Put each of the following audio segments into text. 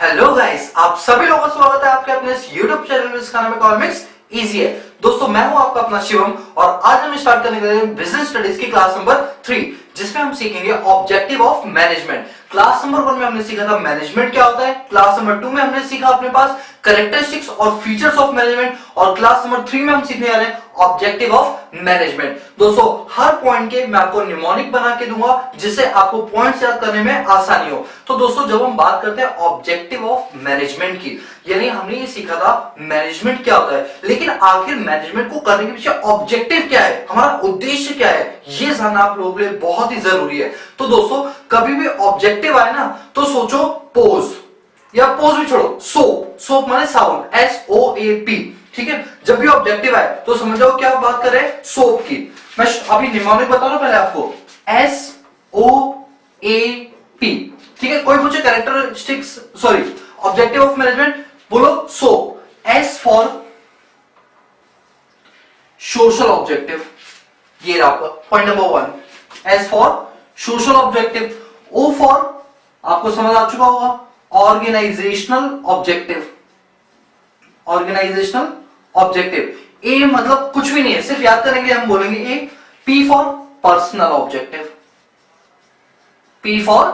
Hello guys, आप सभी लोगों का स्वागत है आपके अपने इस YouTube चैनल में जिसका नाम है इकोनॉमिक्स इजी है। दोस्तों मैं हूं आपका अपना शिवम और आज हम स्टार्ट करने जा रहे हैं बिजनेस स्टडीज की क्लास नंबर 3 जिसमें हम सीखेंगे objective of management. Class number 1 में हमने सीखा था मैनेजमेंट क्या होता है, क्लास नंबर 2 में हमने सीखा अपने पास कैरेक्टरिस्टिक्स और फीचर्स ऑफ मैनेजमेंट और क्लास नंबर 3 में हम सीखने जा रहे हैं ऑब्जेक्टिव ऑफ मैनेजमेंट। दोस्तों हर पॉइंट के मैं आपको निमोनिक बना के दूंगा जिससे आपको पॉइंट्स याद करने में आसानी हो। तो दोस्तों जब हम बात करते हैं ऑब्जेक्टिव ऑफ मैनेजमेंट की, यानी हमने ये सीखा था मैनेजमेंट क्या होता है, लेकिन आखिर मैनेजमेंट को करने के पीछे ऑब्जेक्टिव क्या है, हमारा उद्देश्य क्या है, ये जानना आप लोगों के लिए बहुत ही जरूरी है। तो दोस्तों कभी भी ऑब्जेक्टिव आए ना तो सोचो पोज, या पोज भी छोड़ो, सोप, सोप माने साबुन, SOAP, ठीक है। जब भी ऑब्जेक्टिव आए तो समझ जाओ क्या बात कर रहे हैं, सोप की। मैं अभी निमोनिक बता रहा हूं पहले आपको, SOAP, ठीक है। कोई पूछे characteristics, sorry objective of management, बोलो sop. S for social objective, ये रहा आपका point number 1, S for social objective. O for आपको समझ आ चुका होगा ऑर्गेनाइजेशनल ऑब्जेक्टिव, ऑर्गेनाइजेशनल ऑब्जेक्टिव। ए मतलब कुछ भी नहीं है, सिर्फ याद करेंगे हम बोलेंगे ए। P for personal objective, P for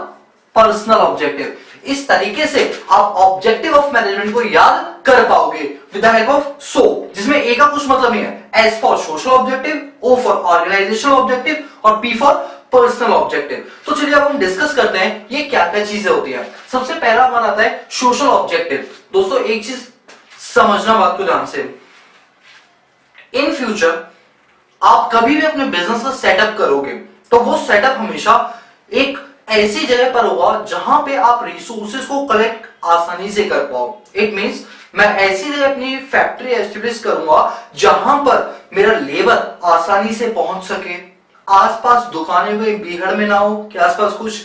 personal objective. इस तरीके से आप ऑब्जेक्टिव ऑफ मैनेजमेंट को याद कर पाओगे with the help of so, जिसमें ए का कुछ मतलब नहीं है। S for social objective, O for organisational objective और P फॉर पर्सनल ऑब्जेक्टिव। तो चलिए अब हम डिस्कस करते हैं ये क्या क्या चीजें होती हैं। सबसे पहला हमारा आता है सोशल ऑब्जेक्टिव। दोस्तों एक चीज समझना बात को ध्यान से, इन फ्यूचर आप कभी भी अपने बिजनेस का सेटअप करोगे तो वो सेटअप हमेशा एक ऐसी जगह पर होगा जहां पे आप रिसोर्सेज को कलेक्ट आसानी से कर पाओ। इट मींस मैं ऐसी जगह अपनी फैक्ट्री एस्टेब्लिश करूंगा जहां पर मेरा लेबर आसानी से पहुंच सके, आसपास दुकानें कोई भीड़ में ना हो, कि आसपास कुछ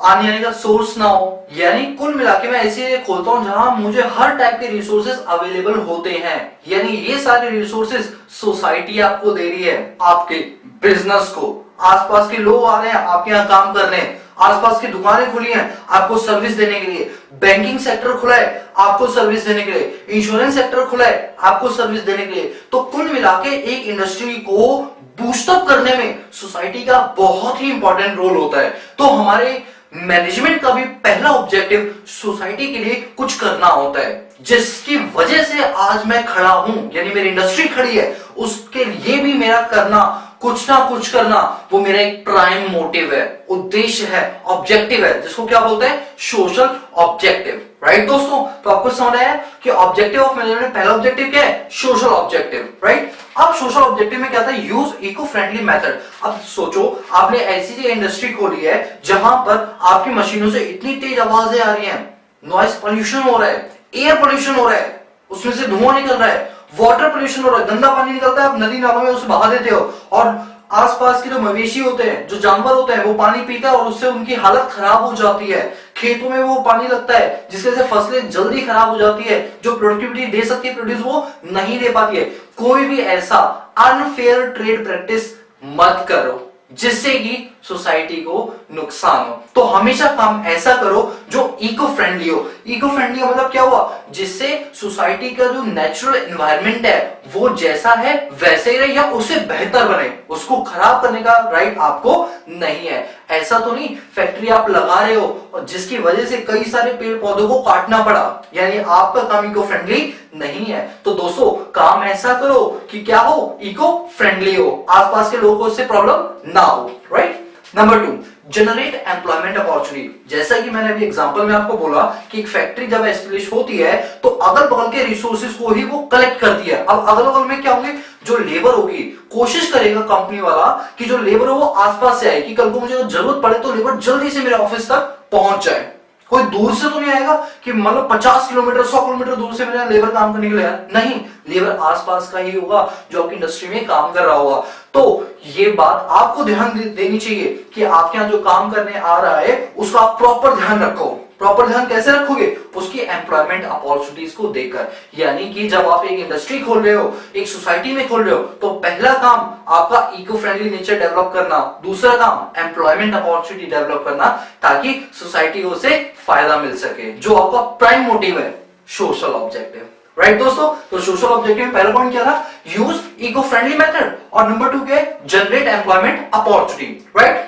आने जाने का सोर्स ना हो। यानी कुल मिला के मैं ऐसे खोलता हूं जहां मुझे हर टाइप के रिसोर्सेज अवेलेबल होते हैं। यानी ये सारे रिसोर्सेज सोसाइटी आपको दे रही है, आपके बिजनेस को। आसपास के लोग आ रहे हैं आपके यहाँ काम करने, आसपास की दुकानें खुली हैं आपको सर्विस देने के लिए, बैंकिंग सेक्टर खुला है आपको सर्विस देने के लिए, इंश्योरेंस सेक्टर खुला है आपको सर्विस देने के लिए। तो कुल मिला के एक इंडस्ट्री को बूस्टअप करने में सोसाइटी का बहुत ही इंपॉर्टेंट रोल होता है। तो हमारे मैनेजमेंट का भी पहला ऑब्जेक्टिव सोसाइटी के लिए कुछ करना होता है, जिसकी वजह से आज मैं खड़ा हूं, यानी मेरी इंडस्ट्री खड़ी है, उसके लिए भी मेरा करना, कुछ ना कुछ करना, वो मेरा एक प्राइम मोटिव है, उद्देश्य है, ऑब्जेक्टिव है, जिसको क्या बोलते हैं, सोशल ऑब्जेक्टिव। राइट दोस्तों, तो आपको समझ आया कि ऑब्जेक्टिव ऑफ मैनेजमेंट पहला ऑब्जेक्टिव क्या है, सोशल ऑब्जेक्टिव। राइट, अब सोशल ऑब्जेक्टिव में क्या था, यूज इको फ्रेंडली मेथड। अब सोचो आपने ऐसी इंडस्ट्री खोली है जहां पर आपकी मशीनों से इतनी तेज आवाजें आ रही हैं, नॉइस पोल्यूशन हो रहा है, एयर पोल्यूशन हो रहा है, उसमें से धुआं निकल रहा है, वाटर पोल्यूशन हो रहा है, गंदा पानी निकलता है, आप नदी नालों में उसे बहा देते हो, और आसपास के जो मवेशी होते हैं, जो जानवर होते हैं, वो पानी पीता है और उससे उनकी हालत खराब हो जाती है। खेतों में वो पानी लगता है जिसके से फसलें जल्दी खराब हो जाती है, जो प्रोडक्टिविटी दे सकती है प्रोड्यूस वो नहीं दे पाती है। कोई भी ऐसा अनफेयर ट्रेड प्रैक्टिस मत करो जिससे कि सोसाइटी को नुकसान हो। तो हमेशा काम ऐसा करो जो इको फ्रेंडली हो। इको फ्रेंडली का मतलब क्या हुआ, जिससे सोसाइटी का जो नेचुरल एनवायरनमेंट है वो जैसा है वैसे ही रहे या उससे बेहतर बने, उसको खराब करने का राइट आपको नहीं है। ऐसा तो नहीं फैक्ट्री आप लगा रहे हो और जिसकी वजह से कई सारे पेड़ पौधों को काटना पड़ा, यानी आपका काम इको फ्रेंडली नहीं है। तो दोस्तों काम ऐसा करो कि क्या हो, इको फ्रेंडली हो, आसपास के लोगों को उससे प्रॉब्लम ना हो। Right, number 2, generate employment opportunity. जैसा कि मैंने अभी एग्जांपल में आपको बोला कि एक फैक्ट्री जब एस्टेब्लिश होती है तो अगल बगल के रिसोर्सेज को ही वो कलेक्ट करती है। अब अगल बगल में क्या होंगे, जो लेबर होगी, कोशिश करेगा कंपनी वाला कि जो लेबर हो वो आसपास से आए, कि कल को मुझे जरूरत पड़े तो लेबर जल्दी से मेरे ऑफिस तक पहुंच जाए। कोई दूर से तो नहीं आएगा कि मतलब 50 किलोमीटर 100 किलोमीटर दूर से मेरा लेबर काम करने के लिए आया, नहीं, लेबर आसपास का ही होगा जो आपकी इंडस्ट्री में काम कर रहा होगा। तो ये बात आपको ध्यान देनी चाहिए कि आपके यहाँ जो काम करने आ रहा है उसका आप प्रॉपर ध्यान रखो, प्रॉपर ध्यान कैसे रखोगे? उसकी एम्प्लॉयमेंट अपॉर्चुनिटीज को देखकर। यानी कि जब आप एक इंडस्ट्री खोल रहे हो, एक सोसाइटी में खोल रहे हो, तो पहला काम आपका इको फ्रेंडली नेचर डेवलप करना, दूसरा काम एम्प्लॉयमेंट अपॉर्चुनिटी डेवलप करना, ताकि सोसाइटी को उससे फायदा मिल सके, जो आपका प्राइम मोटिव है, सोशल ऑब्जेक्टिव। राइट दोस्तों, तो सोशल ऑब्जेक्टिव में पहला पॉइंट क्या था? यूज इको फ्रेंडली मेथड, और नंबर 2 क्या है? Generate employment opportunity. Right,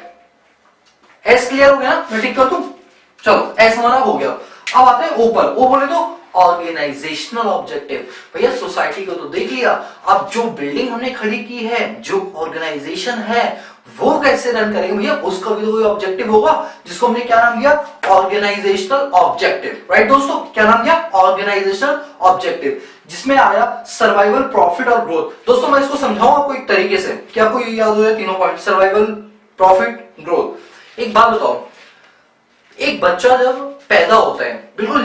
S clear हो गया ना? मैं टिक कर दूं? चलो, एस हमारा हो गया। अब आते हैं ऊपर। ओ बोले तो ऑर्गेनाइजेशनल ऑब्जेक्टिव। भैया सोसाइटी को तो देख लिया, अब जो बिल्डिंग हमने खड़ी की है, जो ऑर्गेनाइजेशन है, वो कैसे रन करेंगे भैया? उसका भी तो कोई ऑब्जेक्टिव होगा, जिसको हमने क्या नाम दिया? Organisational objective. राइट दोस्तों, क्या नाम दिया? ऑर्गेनाइजेशनल ऑब्जेक्टिव, जिसमें आया सर्वाइवल, प्रॉफिट और ग्रोथ। दोस्तों मैं इसको समझाऊं आपको एक तरीके से, क्या आपको ये याद हो जाए तीनों पॉइंट? Survival, profit, growth. एक बात बताओ, एक बच्चा जब पैदा होता है, बिल्कुल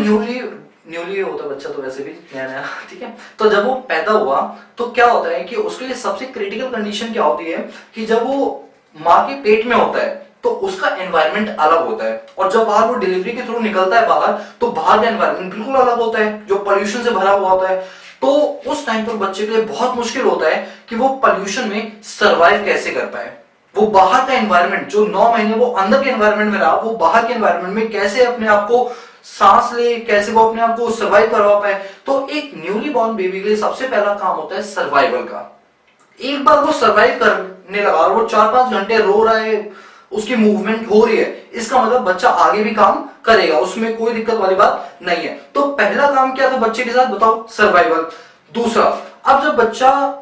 न्यूली होता है बच्चा, तो वैसे भी नया नया, ठीक है, तो जब वो पैदा हुआ तो क्या होता है कि उसके लिए सबसे क्रिटिकल कंडीशन क्या होती है कि जब वो माँ के पेट में होता है तो उसका एनवायरनमेंट अलग होता है, और जब बाहर वो डिलीवरी के थ्रू निकलता है बाहर, तो बाहर का एनवायरनमेंट बिल्कुल अलग होता है, जो पोल्यूशन से भरा हुआ होता है। तो उस टाइम पर बच्चे के लिए बहुत मुश्किल होता है कि वो पोल्यूशन में सर्वाइव कैसे कर पाए। वो बाहर का एनवायरनमेंट, जो 9 महीने वो अंदर के एनवायरनमेंट में रहा, वो बाहर के एनवायरनमेंट में कैसे अपने आप को सांस ले, कैसे वो अपने आप को सर्वाइव करवा पाए। तो एक न्यूली बॉर्न बेबी के लिए सबसे पहला काम होता है सर्वाइवल का। एक बार वो सर्वाइव करने लगा और वो 4-5 घंटे रो रहा है, उसकी मूवमेंट हो रही है, इसका मतलब बच्चा आगे भी काम करेगा, उसमें कोई दिक्कत वाली बात नहीं है। तो पहला काम क्या था बच्चे के साथ? बताओ, सर्वाइवल। दूसरा, अब जब बच्चा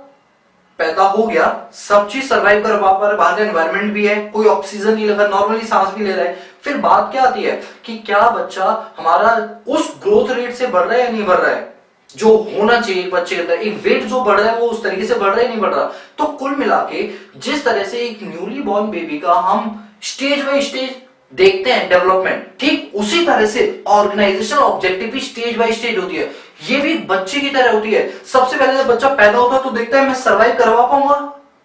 पैदा हो गया, सब चीज सर्वाइव कर पा रहा है, बाहर का एनवायरनमेंट भी है, कोई ऑक्सीजन नहीं लगा, नॉर्मली सांस भी ले रहा है, फिर बात क्या आती है कि क्या बच्चा हमारा उस ग्रोथ रेट से बढ़ रहा है या नहीं बढ़ रहा है जो होना चाहिए बच्चे के अंदर? एक वेट जो बढ़ रहा है वो उस तरीके से बढ़ रहा है नहीं बढ़ रहा? तो कुल मिला के जिस तरह से एक न्यूली बॉर्न बेबी का हम स्टेज बाय स्टेज देखते हैं डेवलपमेंट, ठीक उसी तरह से ऑर्गेनाइजेशन ऑब्जेक्टिव भी स्टेज बाय स्टेज होती है। ये भी बच्चे की तरह होती है। सबसे पहले जब बच्चा पैदा होता है तो देखता है मैं सर्वाइव करवा पाऊंगा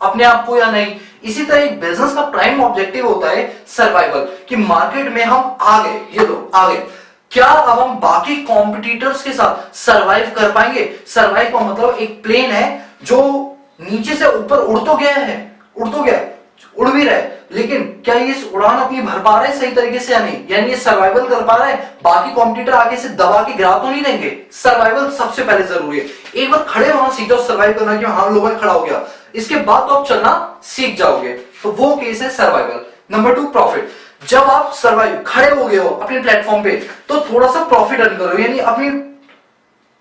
अपने आप को या नहीं। इसी तरह एक बिजनेस का प्राइम ऑब्जेक्टिव होता है सर्वाइवल, कि मार्केट में हम आ गए, ये लो आ गए, क्या अब हम बाकी कॉम्पिटिटर्स के साथ सर्वाइव कर पाएंगे? सर्वाइव का मतलब एक प्लेन है जो नीचे से ऊपर उड़ तो गया है, उड़ भी रहा है, लेकिन क्या ये उड़ान अपनी भर पा रहा है सही तरीके से या नहीं? यानी ये सर्वाइवल कर पा रहा है, बाकी कॉम्पिटिटर आगे से दबा के गिरा तो नहीं देंगे? सर्वाइवल सबसे पहले जरूरी है। एक बार खड़े होना सीख जाओ, सर्वाइव करना कि हाँ लोगों में खड़ा हो गया, इसके बाद तो आप चलना सीख जाओगे, तो वो केस है सर्वाइवल। Number 2, profit. जब आप सर्वाइव खड़े हो गए हो अपने प्लेटफॉर्म पे, तो थोड़ा सा प्रॉफिट अर्न करो, यानी अपनी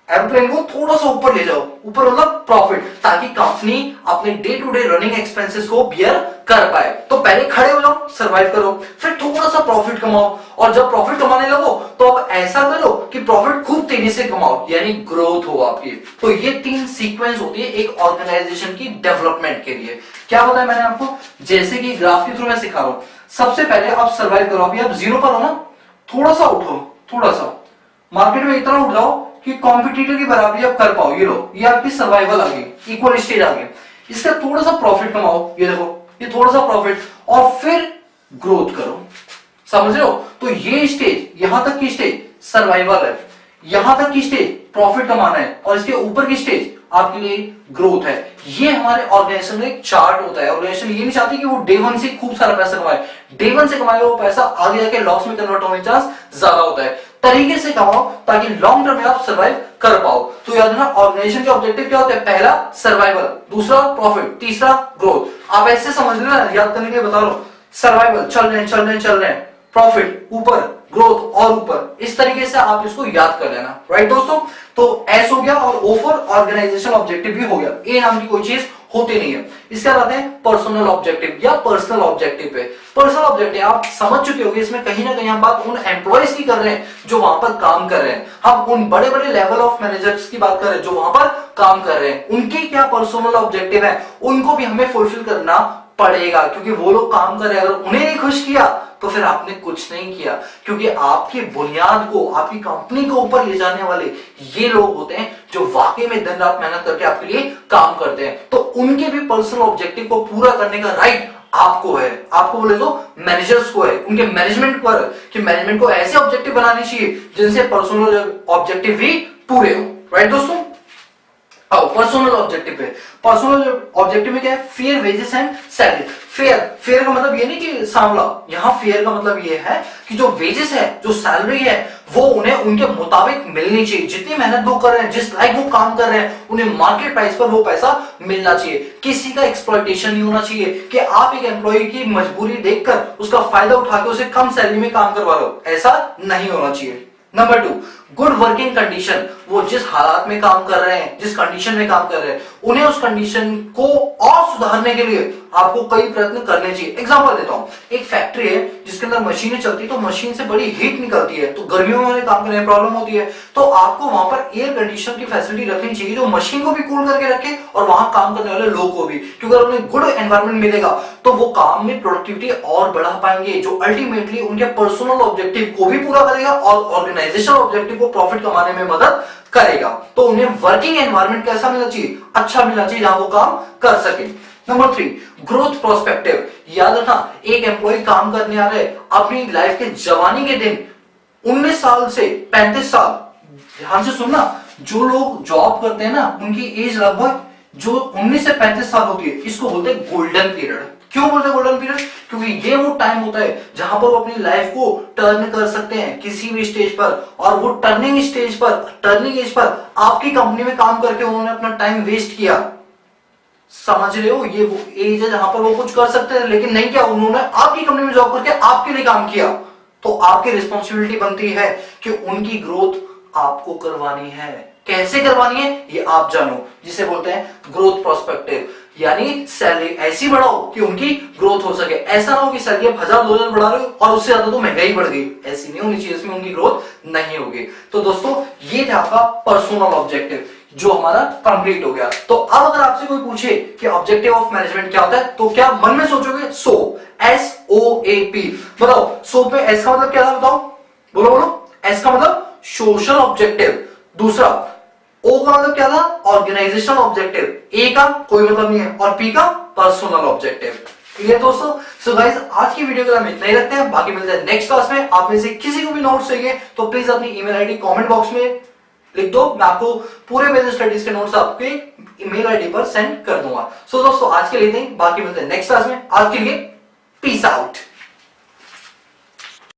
एरोप्लेन को थोड़ा सा ऊपर ले जाओ, ऊपर मतलब प्रॉफिट, ताकि कंपनी अपने day to day running expenses को बियर कर पाए। तो पहले खड़े हो जाओ, सर्वाइव करो, फिर थोड़ा सा प्रॉफिट कमाओ, और जब प्रॉफिट कमाने लगो तो अब ऐसा करो कि प्रॉफिट खूब तेजी से कमाओ, यानी ग्रोथ हो आपकी। तो ये 3 सीक्वेंस होती है एक ऑर्गेनाइजेशन की डेवलपमेंट के लिए। क्या बताया मैंने आपको? जैसे कि ग्राफ के थ्रू मैं सिखा रहा हूं, सबसे पहले आप सर्वाइव करो, अभी आप 0 पर हो ना, थोड़ा सा उठो, थोड़ा सा मार्केट में इतना उठ जाओ कि कॉम्पिटिटर की बराबरी आप कर पाओ। ये लो, ये आपकी सर्वाइवल आ गई, इक्वल स्टेज आ गई। इसका थोड़ा सा प्रॉफिट कमाओ, ये देखो, ये थोड़ा सा प्रॉफिट, और फिर ग्रोथ करो। समझ रहे हो? तो ये स्टेज, यहां तक की स्टेज सर्वाइवल है, यहां तक की स्टेज प्रॉफिट कमाना है, और इसके ऊपर की स्टेज आपके लिए ग्रोथ है। ये हमारे ऑर्गेनाइजेशन में एक चार्ट होता है। ऑर्गेनाइजेशन ये नहीं चाहती कि वो डे 1 से खूब सारा पैसा कमाए, डे 1 से कमाए वो पैसा आगे जाके लॉस में कन्वर्ट होने का चांस ज्यादा होता है। तरीके से कमाओ ताकि लॉन्ग टर्म में आप सर्वाइव कर पाओ। तो याद रखना, ऑर्गेनाइजेशन के ऑब्जेक्टिव क्या होते हैं? पहला सर्वाइवल, दूसरा प्रॉफिट, तीसरा ग्रोथ। आप ऐसे समझ लेना, याद करने के लिए बता रहा हूं, सर्वाइवल चल रहे हैं, प्रॉफिट ऊपर, ग्रोथ और ऊपर, इस तरीके से आप इसको याद कर लेना। राइट दोस्तों, तो एस हो गया, और ओ फॉर ऑर्गेनाइजेशन ऑब्जेक्टिव भी हो गया। ए नाम की कोई चीज होती नहीं है। इसके बाद आते हैं पर्सनल ऑब्जेक्टिव या पर्सनल ऑब्जेक्टिव पे। पर्सनल ऑब्जेक्टिव आप समझ चुके होंगे, इसमें कहीं ना कहीं हम बात उन एम्प्लॉयज की कर रहे हैं जो वहां पर काम कर रहे हैं, हम उन बड़े बड़े लेवल ऑफ मैनेजर्स की बात कर रहे हैं जो वहां पर काम कर रहे हैं। उनके क्या पर्सनल ऑब्जेक्टिव है, उनको भी हमें फुलफिल करना पड़ेगा, क्योंकि वो लोग काम कर रहे हैं। अगर उन्हें नहीं खुश किया तो फिर आपने कुछ नहीं किया, क्योंकि आपकी बुनियाद को, आपकी कंपनी को ऊपर ले जाने वाले ये लोग होते हैं जो वाकई में दिन रात मेहनत करके आपके लिए काम करते हैं। तो उनके भी पर्सनल ऑब्जेक्टिव को पूरा करने का राइट आपको है, आपको बोले तो मैनेजर्स को है, उनके मैनेजमेंट पर, कि मैनेजमेंट को ऐसे ऑब्जेक्टिव बनाने चाहिए जिनसे पर्सनल ऑब्जेक्टिव भी पूरे हो। राइट दोस्तों, आओ पर्सनल ऑब्जेक्टिव पे। पर्सनल ऑब्जेक्टिव में क्या है? Fair wages and salary. Fair, fair का मतलब ये नहीं कि सांवला, यहाँ फेयर का मतलब ये है कि जो वेजेस है, जो सैलरी है, वो उन्हें उनके मुताबिक मिलनी चाहिए। जितनी मेहनत वो कर रहे हैं, जिस लाइक वो काम कर रहे हैं, उन्हें मार्केट प्राइस पर वो पैसा मिलना चाहिए। किसी का एक्सप्लॉइटेशन नहीं होना चाहिए कि आप एक एम्प्लॉय की मजबूरी देखकर उसका फायदा उठा के उसे कम सैलरी में काम करवा लो, ऐसा नहीं होना चाहिए। Number 2, good working condition. वो जिस हालात में काम कर रहे हैं, जिस कंडीशन में काम कर रहे हैं, उन्हें उस कंडीशन को और सुधारने के लिए आपको कई प्रयत्न करने चाहिए। एग्जांपल देता हूं, एक फैक्ट्री है जिसके अंदर मशीनें चलती है, तो मशीन से बड़ी हीट निकलती है, तो गर्मियों में काम करने में प्रॉब्लम होती है, तो आपको वहां पर एयर कंडीशन की फैसिलिटी रखनी चाहिए जो मशीन को भी कूल करके रखे और वहां काम करने वाले लोग को भी, क्योंकि अगर उन्हें गुड एनवायरमेंट मिलेगा तो वो काम में प्रोडक्टिविटी और बढ़ा पाएंगे, जो अल्टीमेटली उनके पर्सनल ऑब्जेक्टिव को भी पूरा करेगा और ऑर्गेनाइजेशन ऑब्जेक्टिव को प्रॉफिट कमाने में मदद करेगा। तो उन्हें वर्किंग एनवायरनमेंट कैसा मिलना चाहिए? अच्छा मिलना चाहिए, जहां वो काम कर सके। Number 3, growth prospective. याद रखना, एक एम्प्लॉय काम करने आ रहे अपनी लाइफ के जवानी के दिन 19 साल से 35 साल, ध्यान से सुनना, जो लोग जॉब करते हैं ना, उनकी एज लगभग जो 19 से 35 साल होती है, इसको बोलते हैं गोल्डन पीरियड। क्यों बोलते हैं गोल्डन पीरियड? क्योंकि ये वो टाइम होता है जहां पर वो अपनी लाइफ को टर्न कर सकते हैं किसी भी स्टेज पर, और वो टर्निंग स्टेज पर, टर्निंग एज पर आपकी कंपनी में काम करके उन्होंने अपना टाइम वेस्ट किया। समझ रहे हो? ये वो एज है जहां पर वो कुछ कर सकते हैं, लेकिन नहीं किया, उन्होंने आपकी कंपनी में जॉब करके आपके लिए काम किया। तो आपकी रिस्पॉन्सिबिलिटी बनती है कि उनकी ग्रोथ आपको करवानी है। कैसे करवानी है ये आप जानो, जिसे बोलते हैं ग्रोथ प्रोस्पेक्टिव। यानी सैलरी ऐसी बढ़ाओ कि उनकी ग्रोथ हो सके। ऐसा ना हो कि सैलरी आप 1000-2000 बढ़ा रहे हो और उससे ज्यादा तो महंगाई बढ़ गई, ऐसी नहीं होनी चाहिए, इसमें उनकी ग्रोथ नहीं होगी। तो दोस्तों, ये था आपका पर्सनल ऑब्जेक्टिव जो हमारा कंप्लीट हो गया। तो अब अगर आपसे कोई पूछे कि ऑब्जेक्टिव ऑफ मैनेजमेंट क्या होता है, तो क्या मन में सोचोगे? SOAP। बताओ, सोप में एस का मतलब क्या था? बताओ, बोलो बोलो। एस का मतलब सोशल ऑब्जेक्टिव। दूसरा ओ का मतलब क्या था? Organisational objective. ए का कोई मतलब नहीं है, और पी का पर्सनल ऑब्जेक्टिव। क्लियर दोस्तों? सो गाइस, आज की वीडियो को हम इतना ही रखते हैं, बाकी मिलते हैं नेक्स्ट क्लास में। आप में से किसी को भी नोट्स चाहिए तो प्लीज अपनी ईमेल आईडी कमेंट बॉक्स में लिख दो, मैं आपको पूरे बिजनेस स्टडीज के नोट्स आपके ईमेल आईडी पर सेंड कर दूंगा। सो दोस्तों, आज के लिए नहीं, बाकी मिलते हैं नेक्स्ट क्लास में। आज के लिए पीस आउट।